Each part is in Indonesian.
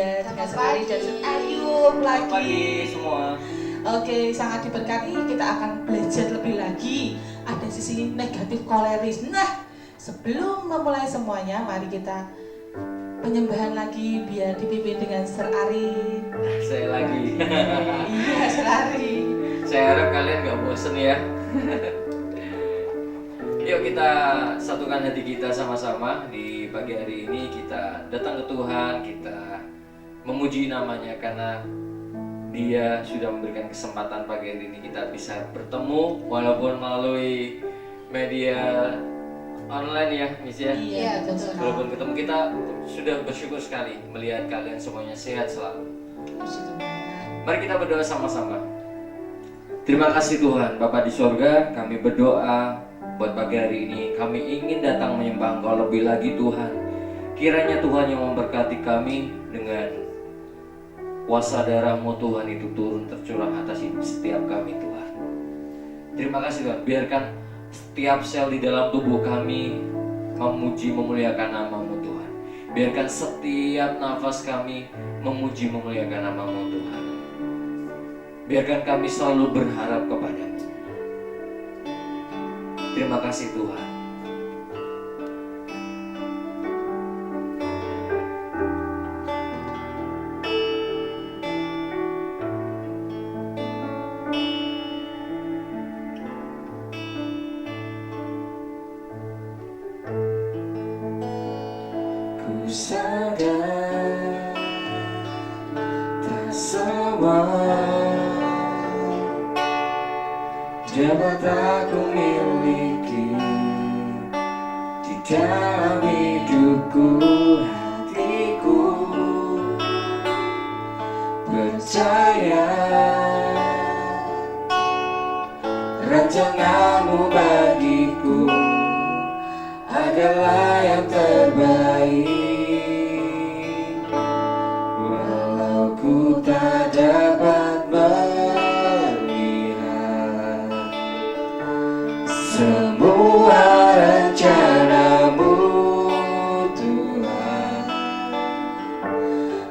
ya dengan Sekali dan Ayub lagi. Selamat pagi semua. Oke, sangat diberkati. Kita akan belajar lebih lagi. Ada sisi negatif koleris. Nah, sebelum memulai semuanya, mari kita penyembahan lagi biar dipimpin dengan Ser Ari. Saya lagi. Iya, Ser Ari. Saya harap kalian gak bosen ya. Yuk kita satukan hati kita sama-sama. Di pagi hari ini kita datang ke Tuhan, kita memuji namanya karena Dia sudah memberikan kesempatan pagi hari ini kita bisa bertemu walaupun melalui media online ya, Miss ya. Iya, betul. Walaupun ketemu, kita sudah bersyukur sekali melihat kalian semuanya sehat selalu. Mari kita berdoa sama-sama. Terima kasih Tuhan, Bapa di sorga, kami berdoa buat pagi hari ini. Kami ingin datang menyembah Engkau lebih lagi Tuhan. Kiranya Tuhan yang memberkati kami dengan kuasa darah-Mu Tuhan itu turun tercurah atas setiap kami Tuhan. Terima kasih Tuhan, biarkan setiap sel di dalam tubuh kami memuji memuliakan nama-Mu Tuhan. Biarkan setiap nafas kami memuji memuliakan nama-Mu Tuhan. Biarkan kami selalu berharap kepada-Mu. Terima kasih Tuhan. Sadar tak semua dapat aku miliki di dalam hidupku, hatiku percaya rancanganmu bagiku adalah yang terbaik. Walau ku tak dapat melihat semua rencana-Mu Tuhan,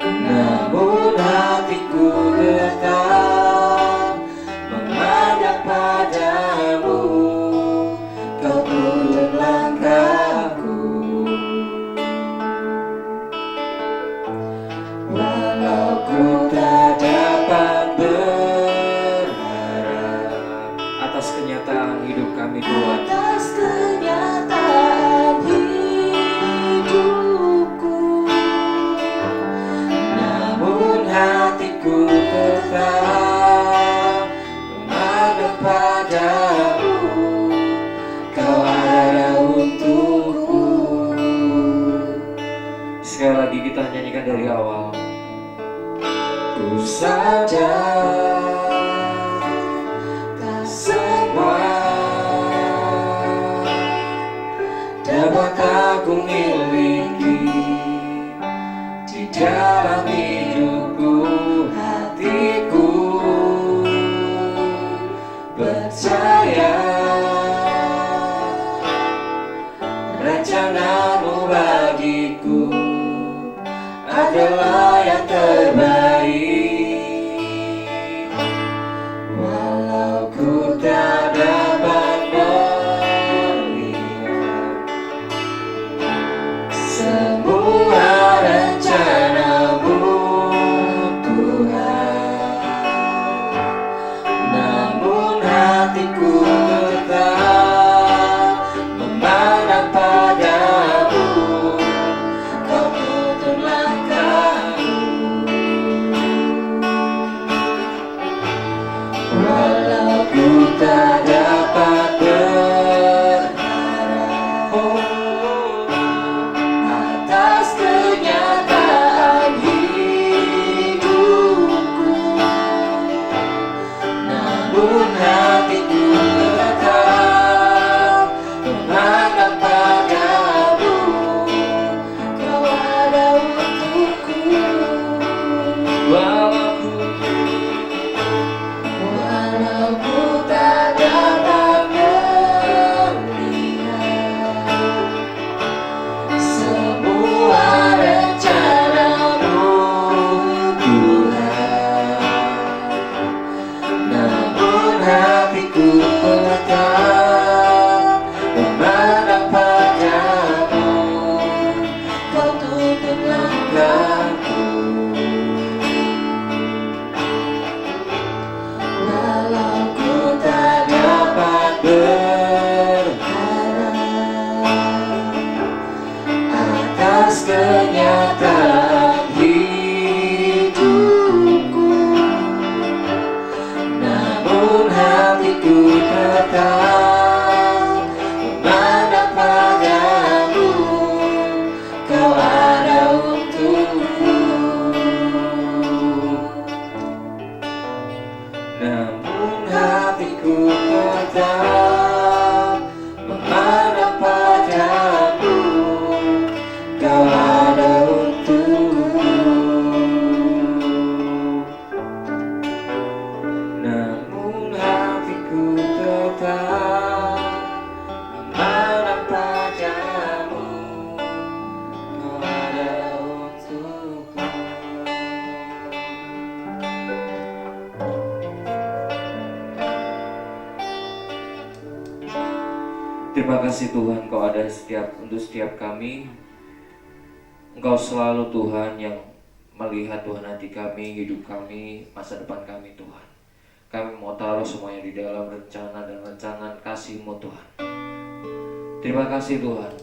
namun hatiku tetap memandang padamu. Kau tuntun langkahku, walau ku tak dapat berharap atas kenyataan hidup kami Tuhan. Atas kenyataan hidupku, Namun hatiku tetap memandang padamu. Kau ada untukku. Sekali lagi kita nyanyikan dari awal. Ku sadar tak semua dapat aku miliki di dalam hidupku, hatiku percaya rencana-Mu bagiku adalah yang terbaik. Walau ku tak dapat melihat semua rencana-Mu Terima kasih Tuhan, Kau ada untuk setiap kami. Engkau selalu Tuhan yang melihat Tuhan hati kami, hidup kami, masa depan kami Tuhan. Kami mau taruh semuanya di dalam rencana dan rancangan kasih-Mu Tuhan. Terima kasih Tuhan.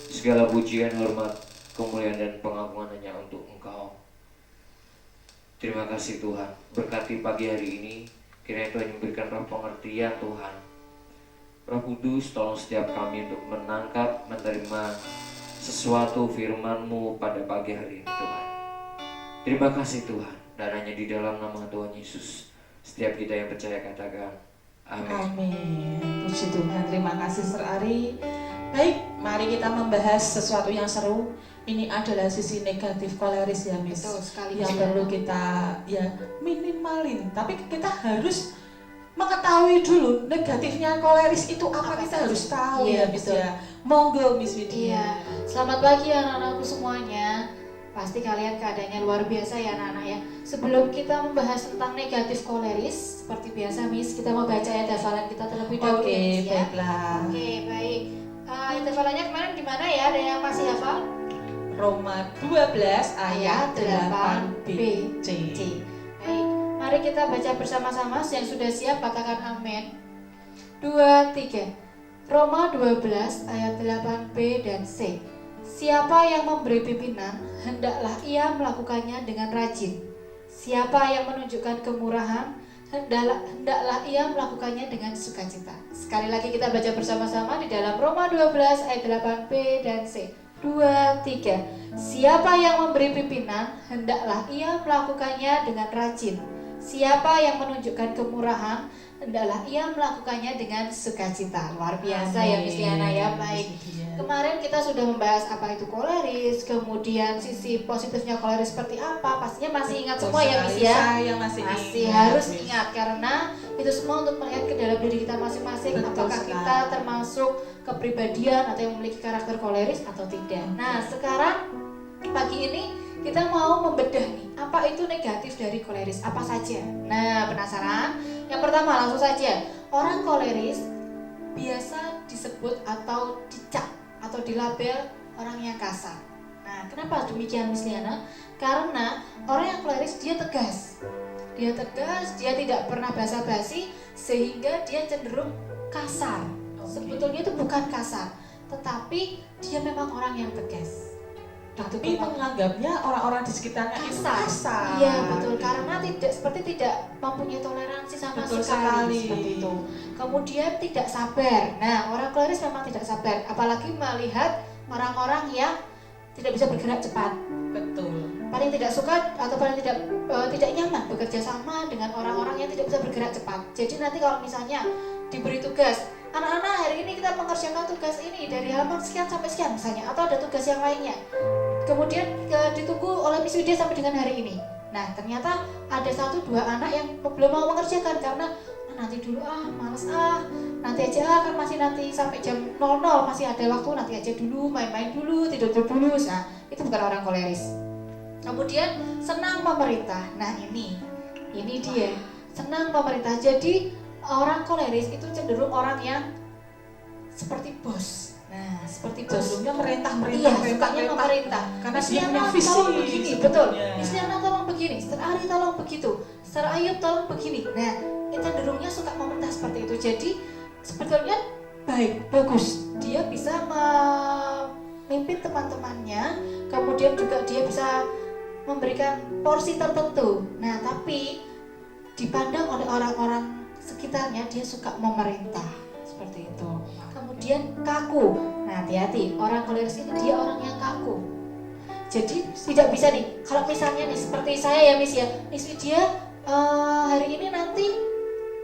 Segala pujian, hormat, kemuliaan dan pengagungan hanya untuk Engkau. Terima kasih Tuhan. Berkati pagi hari ini, kiranya Tuhan memberikan roh pengertian Tuhan. Roh Kudus, tolong setiap kami untuk menangkap, menerima sesuatu firman-Mu pada pagi hari ini Tuhan. Terima kasih Tuhan, dan hanya di dalam nama Tuhan Yesus setiap kita yang percaya katakan amin. Amin. Puji Tuhan. Terima kasih Sir Ari. Baik, mari kita membahas sesuatu yang seru. Ini adalah sisi negatif koleris ya Miss. Betul sekali. Yang perlu kita ya minimalin. Tapi kita harus mengetahui dulu negatifnya koleris itu apa, kita harus tahu iya, ya Miss betul. ya. Monggo Miss Widya. Iya, selamat pagi anak-anakku semuanya. Pasti kalian keadaannya luar biasa ya anak-anak ya. Sebelum kita membahas tentang negatif koleris, seperti biasa Miss, kita mau baca ayat hafalan kita terlebih dahulu Oke, ya Miss ya. baiklah. Oke, baik. Ayat hafalannya kemarin gimana ya? Ada yang masih hafal? Roma 12 ayat 8b C. C. Baik, mari kita baca bersama-sama. Yang sudah siap katakan amin. 2, 3. Roma 12 ayat 8b dan C. Siapa yang memberi pimpinan, hendaklah ia melakukannya dengan rajin. Siapa yang menunjukkan kemurahan, hendaklah ia melakukannya dengan sukacita. Sekali lagi kita baca bersama-sama di dalam Roma 12 ayat 8b dan C. 2, 3. Siapa yang memberi pimpinan, hendaklah ia melakukannya dengan rajin. Siapa yang menunjukkan kemurahan, hendaklah ia melakukannya dengan sukacita. Luar biasa ya Miss Liana ya. Baik. Kemarin kita sudah membahas apa itu koleris, kemudian sisi positifnya koleris seperti apa. Pastinya masih ingat semua ya Miss ya. Saya masih Harus Miss. ingat karena itu semua untuk melihat ke dalam diri kita masing-masing. Betul Apakah sekali. kita termasuk kepribadian atau yang memiliki karakter koleris atau tidak. Nah sekarang pagi ini kita mau membedah nih, apa itu negatif dari koleris, apa saja. Nah penasaran? Yang pertama langsung saja, orang koleris biasa disebut atau dicap atau dilabel orang yang kasar. Nah kenapa demikian Miss Liana? Karena orang yang koleris dia tegas, dia tidak pernah basa-basi sehingga dia cenderung kasar. Sebetulnya itu bukan kasar, tetapi dia memang orang yang tegas. Tapi menganggapnya orang-orang di sekitarnya itu kasar. Iya betul, karena tidak mempunyai toleransi sama Betul sekali. sekali. Seperti itu. Kemudian tidak sabar. Nah orang koleris memang tidak sabar, apalagi melihat orang-orang yang tidak bisa bergerak cepat. Betul. Paling tidak suka atau paling tidak nyaman bekerja sama dengan orang-orang yang tidak bisa bergerak cepat. Jadi nanti kalau misalnya diberi tugas, anak-anak hari ini kita mengerjakan tugas ini dari halaman sekian sampai sekian misalnya, atau ada tugas yang lainnya, kemudian ditunggu oleh Miss Widya sampai dengan hari ini. Nah ternyata ada 1-2 anak yang belum mau mengerjakan karena nanti dulu males nanti aja kan masih nanti sampai jam 00 masih ada waktu, nanti aja dulu, main-main dulu, tidur dulu. Nah itu bukan orang koleris. Kemudian senang memerintah. Nah ini dia, senang memerintah. Jadi orang koleris itu cenderung orang yang seperti bos. Nah, seperti bos. Cenderungnya merintah. Iya, sukanya memerintah. Karena Miss dia Liana punya visi. tolong begini, betul. sebenarnya. Miss Liana tolong begini, Sir Ari tolong begitu, Sir Ayub tolong begini. Nah, cenderungnya suka memerintah seperti itu. Jadi sebetulnya bagus. Dia bisa memimpin teman-temannya, kemudian juga dia bisa memberikan porsi tertentu. Nah, tapi dipandang oleh orang-orang sekitarnya dia suka memerintah seperti itu. Kemudian kaku. Nah hati-hati, orang koleris ini dia orang yang kaku. Jadi tidak bisa nih, kalau misalnya nih seperti saya ya Miss ya, Miss Widya hari ini nanti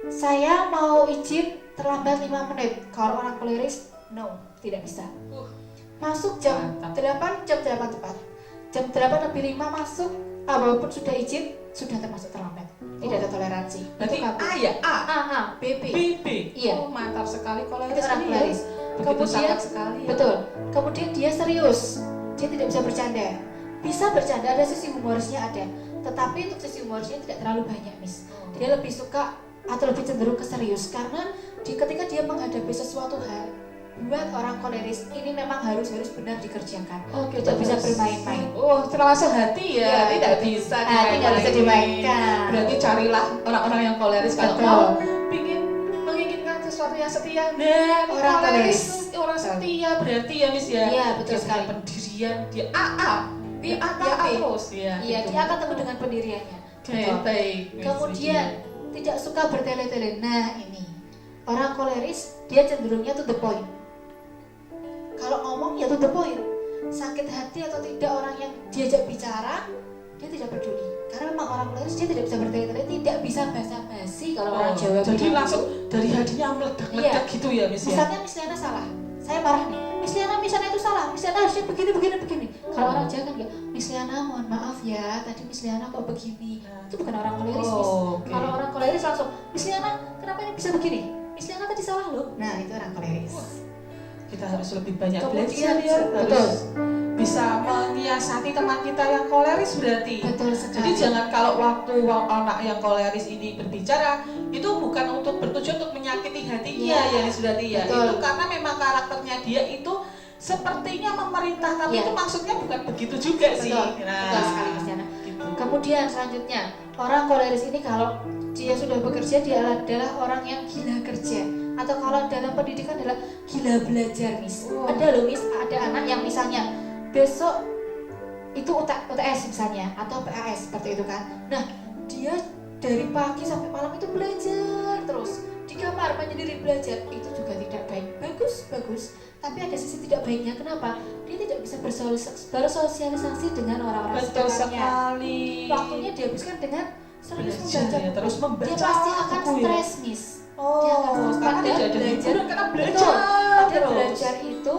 saya mau izin terlambat 5 menit. Kalau orang koleris no, tidak bisa. Masuk jam 8 tepat. Jam 8 lebih 5 masuk, walaupun sudah izin sudah termasuk terlambat. Tidak ada toleransi. Berarti Itu kaku. A ya? B. B. Iya. Oh, mantap sekali koleris. Itu orang ini ya. koleris. Begitu Kemudian sangat sekali ya. betul. Kemudian dia serius. Dia tidak bisa bercanda. Bisa bercanda, ada sisi humorisnya ada. Tetapi untuk sisi humorisnya tidak terlalu banyak, Miss. Dia lebih suka atau lebih cenderung ke serius karena ketika dia menghadapi sesuatu hal, buat orang koleris ini memang harus benar dikerjakan. Oke, Tidak bisa terus. bermain-main. Oh, termasuk hati ya, Iya, tidak betul. bisa Hati nggak bisa dimainkan. Berarti carilah orang-orang yang koleris kalau Betul. mau ingin menginginkan sesuatu yang setia. Nah, Orang orang setia berarti ya Miss ya. Iya, betul Dia sekali. punya pendirian, dia AA. Dia Dia AA AP. terus ya. Iya, gitu. dia akan teguh dengan pendiriannya. Oke, Betul. baik. Kemudian tidak suka bertele-tele. Nah ini orang koleris dia cenderungnya to the point. Kalau ngomong ya to the point. Sakit hati atau tidak orang yang diajak bicara dia tidak peduli. Karena memang orang koleris dia tidak bisa bertele-tele, tidak bisa basa-basi kalau orang Jawa jadi bilang langsung gitu. dari hatinya meledak-meledak gitu ya Miss ya. Misalnya Miss Liana salah, saya marah nih. Miss Liana misalnya itu salah, Miss Liana harusnya begini. Kalau orang Jawa kan ya, Miss Liana mohon maaf ya, tadi Miss Liana kok begini. Itu bukan orang koleris, Miss. Oke. Kalau orang koleris langsung, Miss Liana kenapa ini bisa begini? Miss Liana tadi salah loh. Nah itu orang koleris. Kita harus lebih banyak Kemudian, belajar ya, betul. harus bisa menyiasati teman kita yang koleris berarti. Betul Jadi sekali. jangan kalau waktu anak yang koleris ini berbicara itu bukan untuk bertujuan untuk menyakiti hatinya Iya, ya berarti ya. betul. Itu karena memang karakternya dia itu sepertinya memerintah tapi Iya. itu maksudnya bukan begitu juga sih. Betul sekali Miss Liana. Gitu. Kemudian selanjutnya orang koleris ini kalau dia sudah bekerja dia adalah orang yang gila kerja atau kalau dalam pendidikan adalah gila belajar Miss. Wow. Ada loh Miss, ada anak yang misalnya besok itu UTS misalnya atau PAS seperti itu kan. Nah dia dari pagi sampai malam itu belajar terus di kamar menyendiri belajar, itu juga tidak baik. Bagus tapi ada sisi tidak baiknya. Kenapa? Dia tidak bisa bersosialisasi dengan orang-orang Betul sekitarnya. sekali. Waktunya dihabiskan dengan serius Belajar membaca ya, buku. terus membaca Dia pasti akan buku ya. stres Miss. Dia akan Oh, stres. karena Padahal tidak ada belajar, hiburan karena betul. belajar. Padahal terus. belajar itu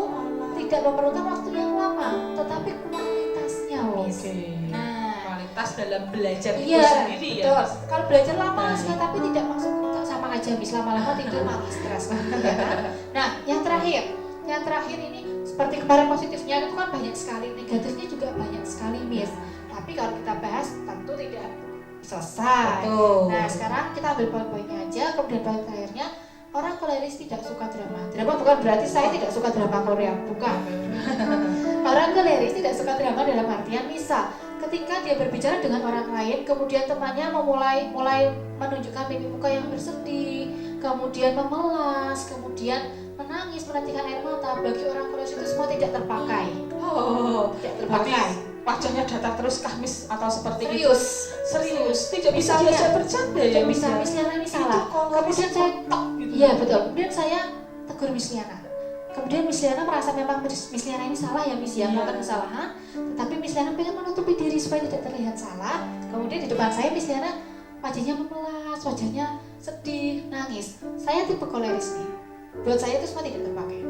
tidak memerlukan waktu yang lama, tetapi kualitasnya Miss. Oke. Nah, Kualitas dalam belajar itu iya, sendiri ya. betul. Kalau belajar lama Nah. sekali tapi tidak masuk otak sama aja Miss, lama-lama tidur malah stres. Ya kan? Nah, yang terakhir ini seperti kemarin positifnya itu kan banyak sekali, negatifnya juga banyak sekali Miss. Tapi kalau kita bahas tentu tidak selesai. Betul. Nah, sekarang kita ambil poin-poinnya aja. Kemudian poin terakhirnya, orang koleris tidak suka drama. Drama bukan berarti saya tidak suka drama Korea, bukan. Orang koleris tidak suka drama dalam artian misal ketika dia berbicara dengan orang lain, kemudian temannya mulai menunjukkan mimik muka yang bersedih, kemudian memelas, kemudian menangis, menetikan air mata. Bagi orang koleris itu semua tidak terpakai. Oh, Tidak berarti terpakai. wajahnya datar terus kah Miss atau seperti itu? Serius. Tidak bisa Misalnya, diajak bercanda ya Tidak Miss bisa, ya? Miss Liana ini Itu salah. kalau Kemudian Miss saya kotak gitu. Iya betul. Kemudian saya tegur Miss Liana. Kemudian Miss Liana merasa memang Miss Liana ini salah ya Miss ya, Iya. melakukan kesalahan. Tetapi Miss Liana pengen menutupi diri supaya tidak terlihat salah. Kemudian di depan saya Miss Liana wajahnya memelas, wajahnya sedih, nangis. Saya tipe koleris nih. Buat saya itu semua tidak terpakai.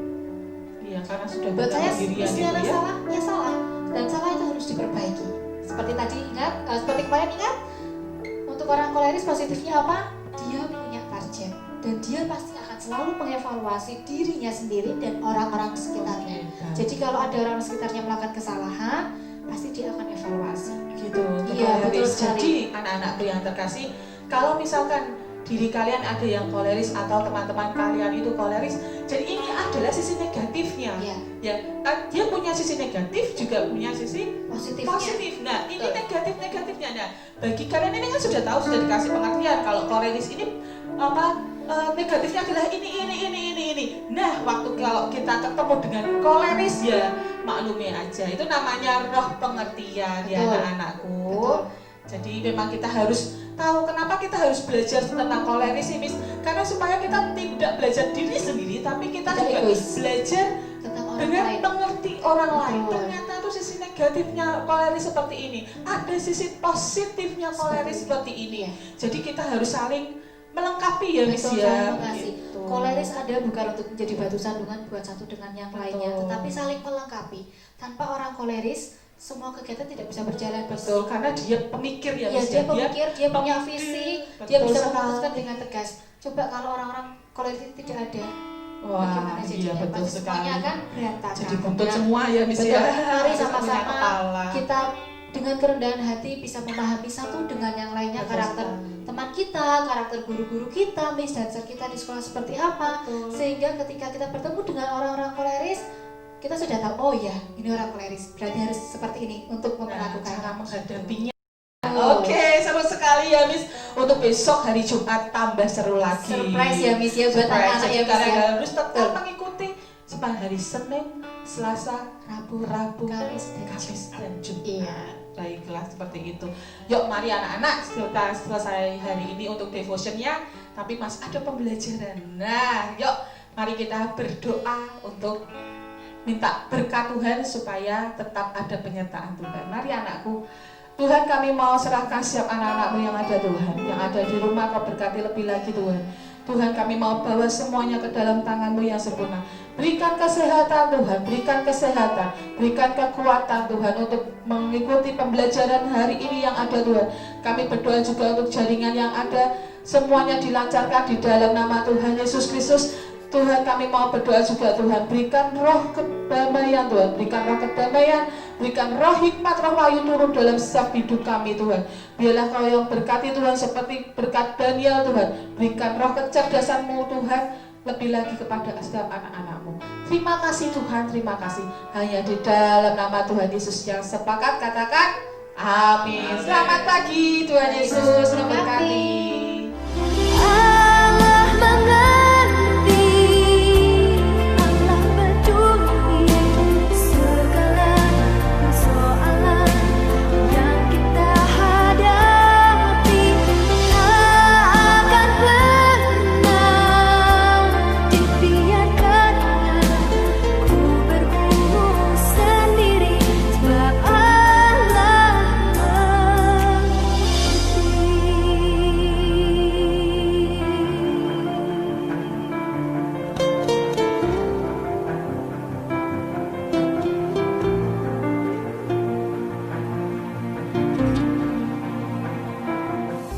Iya, karena sudah Buat saya pendirian Miss itu Liana ya. salah, ya salah. Dan salah itu harus diperbaiki. Seperti tadi ingat, seperti kemarin ingat. Untuk orang koleris positifnya apa? Dia punya target dan dia pasti akan selalu mengevaluasi dirinya sendiri dan orang-orang sekitarnya. Jadi kalau ada orang sekitarnya melakukan kesalahan, pasti dia akan evaluasi. Gitu. untuk Iya, koleris. betul sekali. Jadi anak-anakku yang terkasih, kalau misalkan diri kalian ada yang koleris atau teman-teman kalian itu koleris, jadi ini adalah sisi negatifnya. Iya, Ya, dia punya sisi negatif juga punya sisi positifnya. positif. Nah, ini Betul. negatifnya. Nah, bagi kalian ini kan sudah tahu, sudah dikasih pengertian kalau koleris ini apa negatifnya adalah ini. Nah, waktu kalau kita ketemu dengan koleris ya maklumi aja. Itu namanya roh pengertian ya Betul. anak-anakku. Betul. Jadi memang kita harus tahu kenapa kita harus belajar tentang koleris ini, Miss. Karena supaya kita tidak belajar diri sendiri, tapi kita Tidak juga egois. belajar Tentang orang dengan lain. mengerti orang lain. Betul. Ternyata tuh sisi negatifnya koleris seperti ini, ada sisi positifnya koleris seperti ini. Iya. Jadi kita harus saling melengkapi ya Miss Betul, ya. saling mengasihi. Begitu. Koleris ada bukan untuk menjadi batu sandungan buat satu dengan yang lainnya, Betul. tetapi saling melengkapi. Tanpa orang koleris, semua kegiatan tidak bisa berjalan Betul, karena dia pemikir ya Ya, Miss dia ya. pemikir, dia punya pemikir. visi, Betul dia bisa sekali. memutuskan dengan tegas. Coba kalau orang-orang koleris ini tidak ada, Wah, bagaimana iya jadinya? betul Pasti sekali. semuanya akan berantakan. Jadi buntut Nah, semua ya Miss betul. ya. Mari Bisa punya sama-sama kepala. kita dengan kerendahan hati bisa memahami satu dengan yang lainnya, karakter teman kita, karakter guru-guru kita, miss dancer kita di sekolah seperti apa. Sehingga ketika kita bertemu dengan orang-orang koleris, kita sudah tahu, oh ya, ini orang koleris, berarti harus seperti ini untuk memperlakukan cara menghadapinya. Oke, seru sekali ya Miss. Untuk besok hari Jumat tambah seru lagi. Surprise ya Miss ya buat anak-anak ya Miss ya. Kalian harus tetap mengikuti sepanjang hari Senin, Selasa, Rabu, Kamis, dan Jumat. Iya. Baiklah seperti itu. Yuk mari anak-anak, kita selesai hari ini untuk devotionnya, tapi masih ada pembelajaran. Nah, yuk mari kita berdoa untuk minta berkat Tuhan supaya tetap ada penyertaan Tuhan. Mari anakku, Tuhan kami mau serahkan setiap anak-anak-Mu yang ada Tuhan, yang ada di rumah Kau berkati lebih lagi Tuhan. Tuhan kami mau bawa semuanya ke dalam tangan-Mu yang sempurna. Berikan kesehatan Tuhan, berikan kesehatan, berikan kekuatan Tuhan untuk mengikuti pembelajaran hari ini yang ada Tuhan. Kami berdoa juga untuk jaringan yang ada, semuanya dilancarkan di dalam nama Tuhan Yesus Kristus. Tuhan kami mau berdoa juga Tuhan, berikan roh kedamaian Tuhan, berikan roh kedamaian, berikan roh hikmat, roh wahyu turun dalam setiap hidup kami Tuhan. Biarlah Kau yang berkati Tuhan seperti berkat Daniel Tuhan, berikan roh kecerdasan-Mu Tuhan lebih lagi kepada setiap anak-anak-Mu. Terima kasih Tuhan, terima kasih. Hanya di dalam nama Tuhan Yesus yang sepakat katakan amin. Selamat pagi Tuhan Yesus.